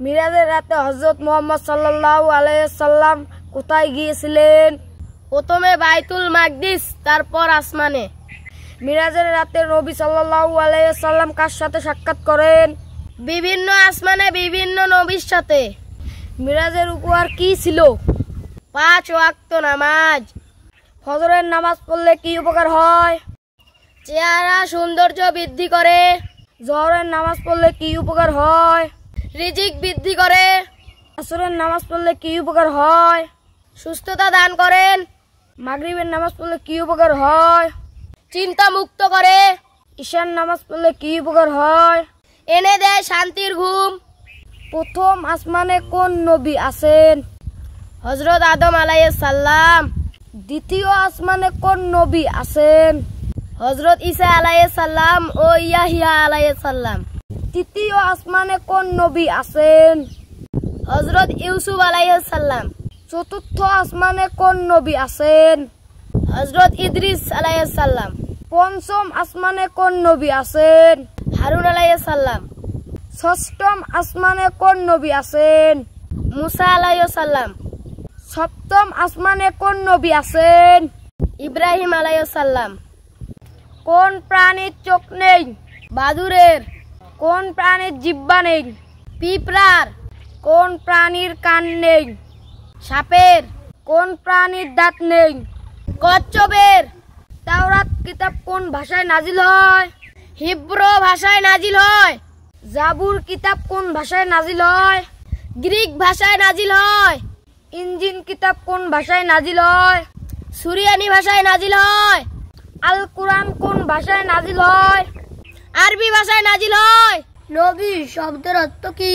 মিরাজের রাতে হযরত মুহাম্মদ সাল্লাল্লাহু আলাইহি সাল্লাম কোথায় গিয়েছিলেন? প্রথমে বাইতুল মাকদিস, তারপর আসমানে। মিরাজের রাতে নবী সাল্লাল্লাহু আলাইহি সাল্লাম কার সাথে সাক্ষাৎ করেন? বিভিন্ন আসমানে বিভিন্ন নবীর সাথে। মিরাজের উপহার কি ছিল? 5 ওয়াক্ত নামাজ। ফজরের নামাজ পড়লে কি উপকার হয়? চেহারা সৌন্দর্য বৃদ্ধি করে। জোহরের নামাজ পড়লে কি উপকার হয়? রিজিক বৃদ্ধি করে। আসরের নামাজ পড়লে কি উপকার হয়? সুস্থতা দান করেন। মাগরিবের নামাজ পড়লে কি উপকার হয়? চিন্তা মুক্ত করে। ঈশার নামাজ পড়লে কি উপকার হয়? এনে দেয় শান্তির ঘুম। প্রথম আসমানে কোন নবী আছেন? হযরত আদম আলাইহিস সালাম। দ্বিতীয় আসমানে কোন নবী আছেন? হযরত ঈসা আলাইহিস সালাম ও ইয়াহইয়া আলাইহিস সালাম। তৃতীয় আসমানে কোন নবী আছেন? হযরত ইউসুফ আলাইহিস সালাম। চতুর্থ আসমানে কোন নবী আছেন? হযরত ইদ্রিস আলাইহিস সালাম। পঞ্চম আসমানে কোন নবী আছেন? হারুন আলাইহিস সালাম। ষষ্ঠম আসমানে কোন নবী আছেন? মুসা আলাইহিস সালাম। সপ্তম আসমানে কোন নবী আছেন? ইব্রাহিম আলাইহিস সালাম। কোন প্রাণীর চোখ নেই? বাদুড়ের। কোন প্রাণীর জিহ্বা নেই? পিঁপড়ার। কোন প্রাণীর কান নেই? সাপের। কোন প্রাণীর দাঁত নেই? কচ্ছপের। তাওরাত কিতাব কোন ভাষায় নাজিল হয়? হিব্রু ভাষায় নাজিল হয়। জাবুর কিতাব কোন ভাষায় নাজিল হয়? গ্রিক ভাষায় নাজিল হয়। ইঞ্জিল কিতাব কোন ভাষায় নাজিল হয়? সুরিয়ানি ভাষায় নাজিল হয়। আল কুরআন কোন ভাষায় নাজিল হয়? আরবি ভাষায় নাজিল হয়। নবী শব্দের অর্থ কি?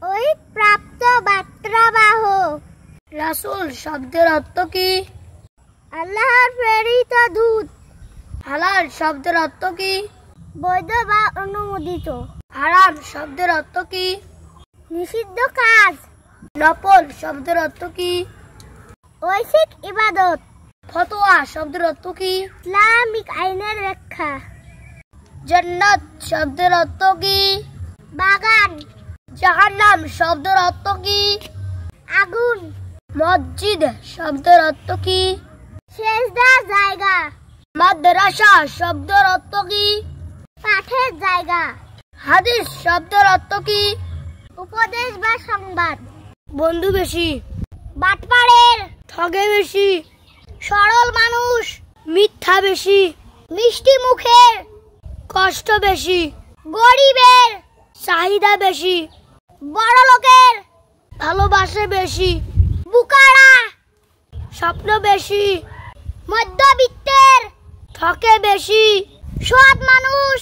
ওই প্রাপ্ত বার্তাবাহক। রাসূল শব্দের অর্থ কি? আল্লাহর প্রেরিত দূত। হালাল শব্দের অর্থ কি? বৈধ বা অনুমোদিত। হারাম শব্দের অর্থ কি? নিষিদ্ধ কাজ। নফল শব্দের অর্থ কি? ঐচ্ছিক ইবাদত। ফতোয়া শব্দের অর্থ কি? ইসলামিক আইনের ব্যাখ্যা। জান্নাত শব্দের অর্থ কি? বাগান। জাহান্নাম শব্দের অর্থ কি? আগুন। মসজিদ শব্দের অর্থ কি? সেজদার জায়গা। মাদ্রাসা শব্দের অর্থ কি? পাঠের জায়গা। হাদিস শব্দের অর্থ কি? উপদেশ বা সংবাদ। বন্ধু বেশি। বাটপাড়ের। ঠগে বেশি। সরল মানুষ। মিথ্যা বেশি। মিষ্টি মুখের। কষ্ট বেশি। গরিবের। চাহিদা বেশি। বড় লোকের। ভালোবাসে বেশি। বুকারা। স্বপ্ন বেশি। মধ্যবিত্তের। ঠকে বেশি। সৎ মানুষ।